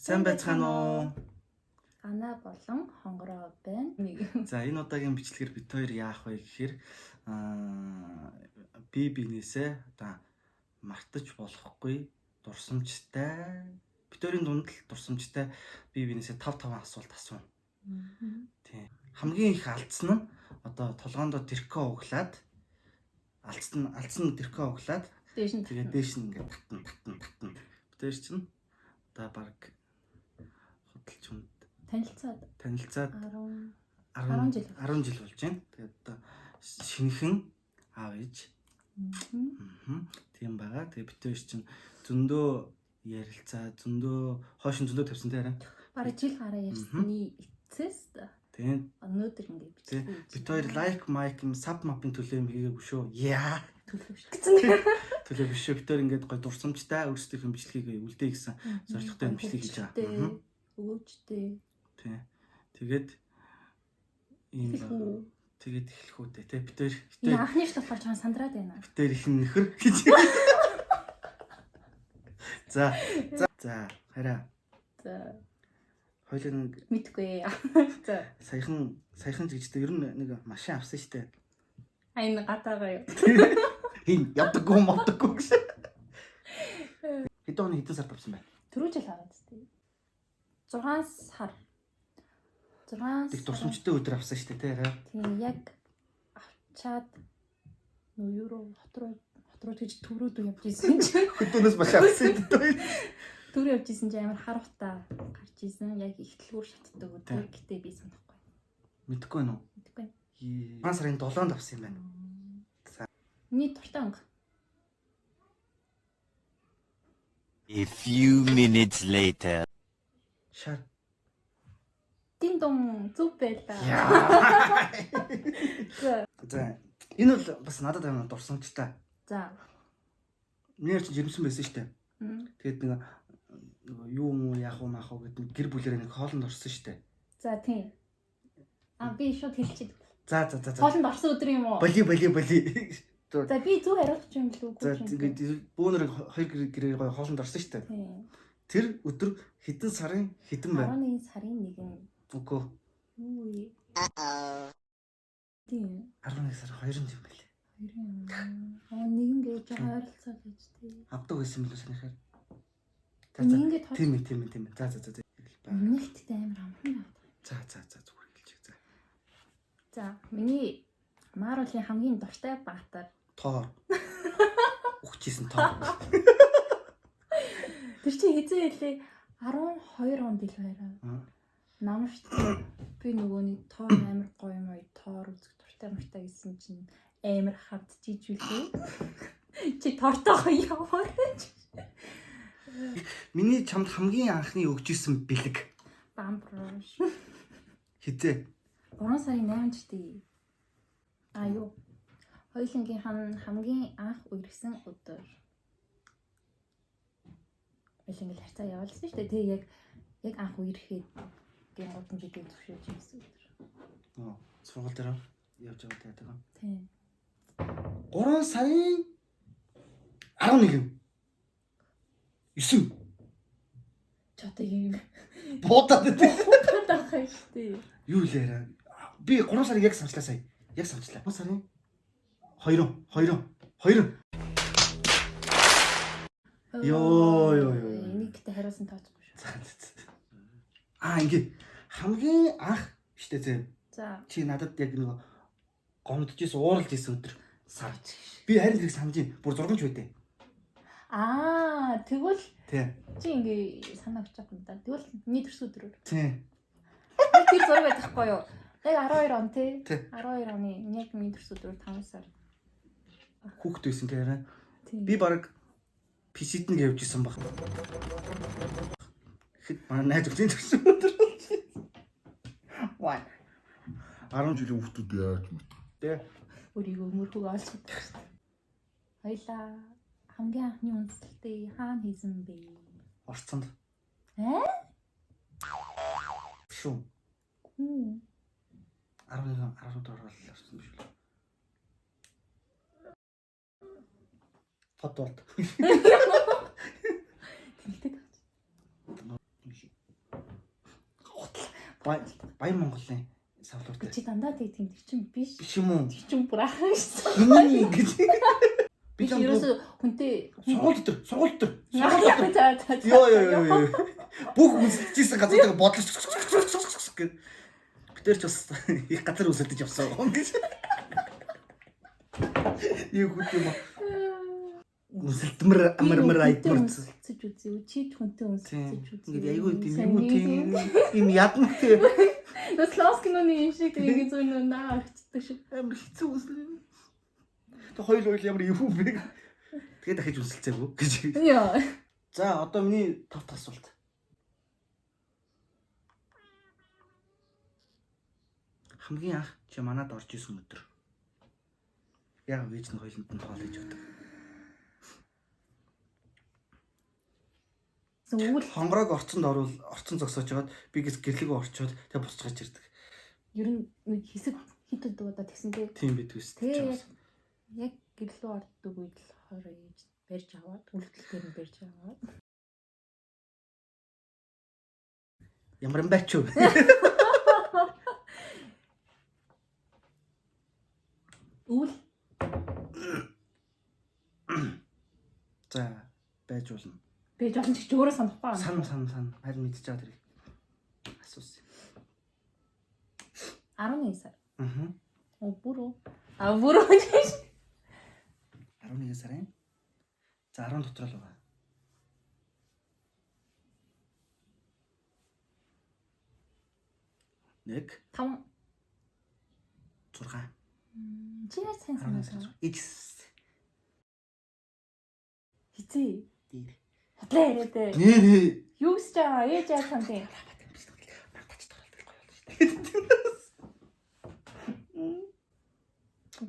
Сайн байцгаана уу? Ана болон хонгороо байна. За энэ удаагийн бичлэгээр бид хоёр яах вэ гэхээр би бинээсээ одоо мартаж болохгүй дурсамжтай бид хоёрын дунд л дурсамжтай би бинээсээ 5 асуулт асууна. Тийм. Хамгийн их алдсан нь одоо толгоондоо тэрхөө углаад алдсан тэрхөө углаад тэгээд дээш нь ингээд татна. Бид хоёр чинь одоо баг худалч хүнд танилцаад 10 жил болж байна. Тэгээд одоо шинэхэн аав ээж. Тийм байгаа. Тэгээд бид хоёр чинь зөндөө ярилцаа, хойшин зөндөө тавьсан тийм. Бараг жил гараа ярьсны эцэс. Тийм. Өнөөдөр ингээд бид хоёр лайк, майк, саб мапын төлөө юм хийгээгүй шүү. Яа. төлөв шүү. Төлөө биш шүү. Бид хоёр ингээд гой дурсамжтай өөрсдийнхөө бичлэгийг үлдээ гэсэн зорилготой бичлэг хийж байгаа. Өөчтэй. Тийм. Тэгээд эхлэх үедээ тий бид хоёр анхны ш болохоор чам сандраад байна. бид хоёр их нөхөр гэж. За хараа. За хоёул мэдгүй. За саяхан зэгчтэй ер нь нэг машин авсан штэ. энэ гатагаа юу. Хин явдаггүй гэсэн. Хэдэн сард авсан байна? Түрүү жил аваад тест. 6 сар. Тэг дурсамжтай өдөр авсан штэ тий. Тийм яг авчаад юу руу хот руу гэж төрөөд явж исэн чинь хөдөөнөөс маш авсан дээ. Түр явж исэн чинь амар харуутаа гарч исэн. Яг ихтлгүүр шатдаг өдөр. Гэтэ би санахгүй. Мэдхгүй байна уу? Мэдгүй. 6 сарын 7-нд авсан юм байна. Миний дуртай өнгө. A few minutes later. Шар. Дин дон зүг байла. За энэ бол бас надад амар дурсамжтай. За. Нэр чинь жирэмсэн байсан штэ. Тэгээд нэг юу юм яах вэ гэдэг гэр бүлэрээ нэг хоолнд орсон штэ. За тийм. Би шууд хэлчихье. За. Хоолнд орсон өдөр юм уу? Боли. За би зүг хариулах юм л үгүй. За ингээд бөөнөр хоёр гэрээр гоё хоолнд орсон штэ. Тэр өдөр хэдэн сарын хэдэн байна? 11 сарын 1. Үгүй. Үгүй. Тийм. 11 сарын 2-нд юм байлээ. 2 нэгэн гэж ойролцоо гэж тий. Авдаг байсан мөлөө санахаар. Нэгэн гэж тийм. За. Нэгттэй амар амархан авдаг. За зүгээр хэлчих. За миний Маруулын хамгийн дуртай баатар. Тоор. Өгчээсэн тоор. Тэр чинь хэзээ хэлээ 12 онд ил байраа. Намшд би нөгөөний тоор амар гоё юм уу тоор үзэх дуртай гэсэн чинь амар хавдчихж үлээ. Чи тоортойгоо яваар. Миний чамд хамгийн анхны өгчээсэн бэлэг. Бамброш. Хизээ. 3 сарын 8-нд тий. Юу. Хоёулангийн хамгийн анх үерхсэн өдөр. Хоёулангийн харьцаа явуулсан шүү дээ. Тэгээ яг анх үерхэд гин годон жидээ төвшөөж ирсэн өдөр. Сургууль дээр явж байгаа гэдэг юм. Тийм. 3 сарын 11. 9. Чото юм. Буудаад дээ. Буудаад байгаа шүү дээ. Юу лээрээ? Би 3 сарыг яг санчлаа сая. Яг санчлаа. 3 сарын 2. Йоо. Нэгтэй хариулсан тооцохгүй шүү. Ингээ хамгийн анх штэ зэ. За. Чи надад яг нэг гомдчихсэн ууралж исэн өдөр сар. Би харин тэрийг санаж байна. Бүр 6 ч байдэ. Тэгвэл тий. Чи ингээ санаа авчих юм да. Тэгвэл миний төрсөн өдрөөр. Тий. Тэр зураг байхгүй юу? Яг 12 он тий. 12 оны яг миний төрсөн өдрөөр 5 сар. Хүүхэд байсан гэрээ. Би баг PC-д нь явж исэн баг. Хэд манай найз өгсөн төрсөн өдөр. Ваа. 10 жилийн хүүхдүүд яаж мэдээ. Өөрийгөө мөрхөг олж чаддаг шүү дээ. Хоёлаа хамгийн анхны үндэслэлтэй хаана хийсэн бэ? Орцонд. Шүү. 11 орол орсон биш үү? Фотолд. Тэлдэг. Баян Монголын савлуур Би дээр. чи дандаа тийм чинь биш. Биш юм уу? Тэр чинь бүр ахаа гэсэн. Хиний ингэж. Би ч ерөөсө хүнтэй Сургууль дээр. Йоо. Бүх үнсэлжсэн газруудыг бодлож гэх. Битэр ч бас их газар үсэлдэж явсан юм гэж. Юу хөт юм аа. Үнсэлтмэр амар айдмар. үнсэлцэж үзье. Чи ч хүнтэй үнсэлцэж үзье. Ингээд айгүй тийм юм ядна тийм. Нас лоскиноны юм шиг ингэ зүүн наа орчдөг шиг. Амар хэцүү үнсэл. Тэ хоёул ямар юм бэ? Тэгээ дахиж үнсэлцээгүй гэж. Яа. За одоо миний тавт асуулт. Хамгийн анх чи манад орж исэн өдөр. Яг виж нь хоёуланд нь тоол хийж өгдөг. Зөвхөн Хонгорог орцон зогсоож жагаад би гэрлэгөө орчоод тэгээ бусчгаж ирдэг. ер нь хэсэг хит удаа тэгсэн Тийм бид үст. тэгээ яг гэрлөө ордог үед л хороо ээж барьж аваад үлдэлгээр нь барьж аваад Ямар юм байч юу? үл За байж болно. байж олон ч өөрөө санахгүй байна. Сан. Харин мэдчихэж байгаа тэрийг. Асуусан. 11 сар. Аа. Бүрөө. Бүрөө гэж. 11 сарын. За 10 дотор л байгаа. Нэг 5 6 Чиний сайн санаа. X Хизээ. дээр. Хадлаа яриад ээ. Нэрээ. Юу гэж байгаа? Ээж яа санаа.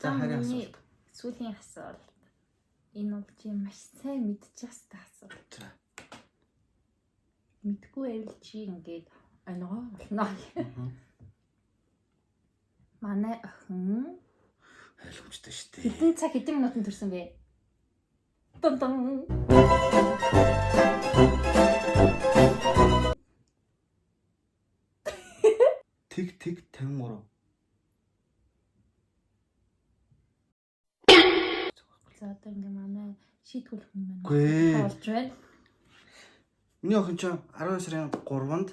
За харин асуулт. Сүүлийн асуулт. Энэ бол чи маш сайн мэдчихс та асуулт. За. Мэдгүй байвал чи ингээд оногоо болно. Манай охин Ойлгомжтой шүү дээ. хэдэн цаг хэдэн минутанд төрсөн бэ? Тон. Тэг 53. За одоо ингээ манай шийдгүүл хүн байна. Гүй. Болж байна. Миний охин ч 12 сарын 3-нд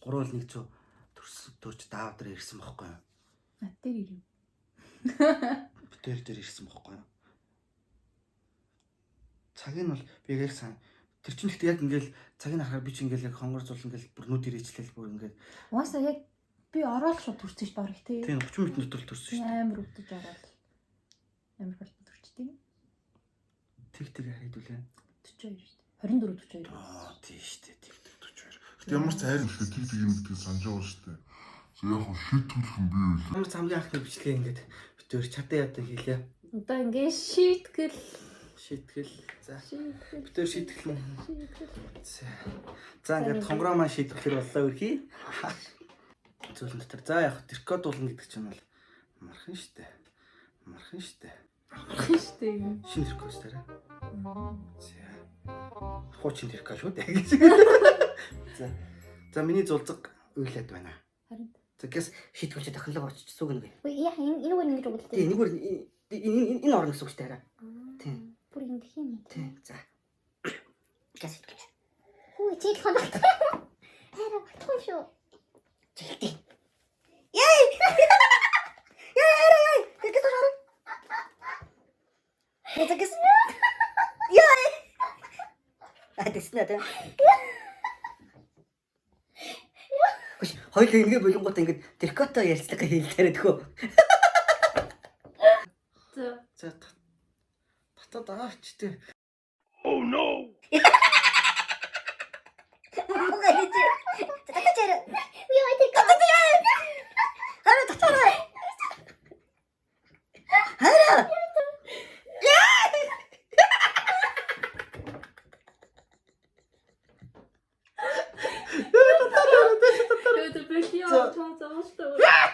3.100 төрж даав дээр ирсэн байхгүй юу? Над дээр ирв. Битэр дээр ирсэн байхгүй юу? Цаг нь бол би яг сайн. Тэр чинь ихтэй яг ингээл цагийг харахаар би чинь ингээл яг хонгор зул ингээл бүр нүд ирээчлэл бүр ингээл. Угаасаа яг би ороод шууд төрсөн ш барах тий. Тийм 30 минут дотор л төрсөн шүү дээ. Амар өвдөж ороод. Амар хурдан төрчтэй. Тэг хайдуулаа. 42 шүү дээ. 24 42. Аа тийм шүү дээ. Тэг 42. Гэтэ ямар ч хайр ихтэй тэг юм гэдэг санаж байгаа шүү дээ. За яг хөө шийдвэрлэх юм бий үү? Ямар хамгийн анхны бичлэгээ ингээд битэр чадаа ядаа хийлээ. Одоо ингээ шийтгэл. За. Битэр шийтгэл. За ингээд хонгороо маань шийтгэхэр боллоо үрхий. Зүйлэн дотор. За яг тэркод дуулна гэдэг чинь бол мархан штэ. Штэ. Шинэ тэркос тарай. За. Хуучин тэркос шүү дээ. За миний зулцэг уйлаад байна. Харин. За гэс шийдвэрч тохиолоо очиж сүгнэ гэ. Үгүй яа энэ үгээр ингэж өгөлтэй. Тийм нэгүр энэ орно гэсэн үг шүү дээ. Тийм. Бүр ингэ юм. Тийм. За. Гэс итгэв. Хүү чи хоногт. Хараа батхан шүү. Жилдээ. Яй! Гэс орно. Гэс. Яй! Адэснаа. Хоёул ингэ болонгууд ингэ тэркото ярьцлага хийлдээрээ тгөө. За. Татад аач тээ. Oh no. Это прикинь, потому что Та.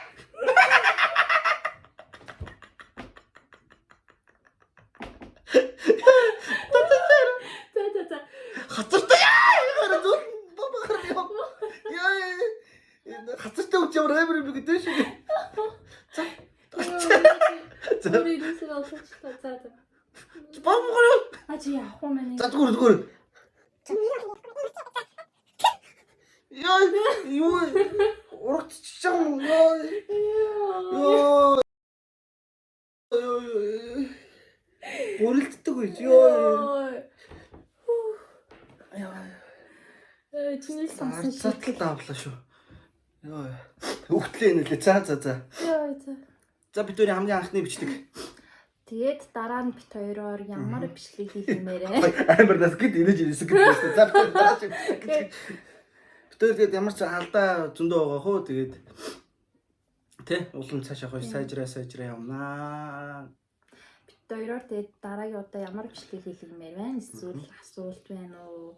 Хацартай яа! Хараа зүр бабахар яа. ямар амар юм бэ гэдэг шиг. За. Өөр ирээсээ олчихлаа. За. Бамгоо. А чи яах вэ мэн? За зүгээр. Яа, юу урагчж байгаа юм. Бүрэлддэг үү? Йоо. Яа. Чиний сонсон Цатал давлаа шүү. Йоо. Өгтлээ нэлээ. За. Яа. За бид хоёрын хамгийн анхны бичлэг. Тэгээд дараа нь бит хоёроор ямар бичлэг хиймээрээ. Амар нас гэд инээж ирсэн гэдэг. За бид дараа шиг. Бид хоёр тэгээд ямар ч алдаа зөндөө байгаа хөө тэгээд тэ улам цаашаа гоё сайжраа явнаа. Бит хоёроор тэгээд дараагийн удаа ямар бичлэг хиймээр байна? Эсвэл асуулт байна уу?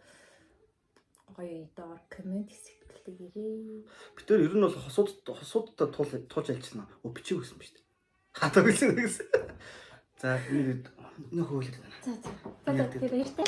Гоё доор комент хэсэгт ирээ. Бид хоёр ер нь бол хосуудтай туулж альчна. Бичиг өгсөн ба шүү дээ. Хатаа гэсэн. За нэг хөөлөд байна. За. Тэгээд баяртай.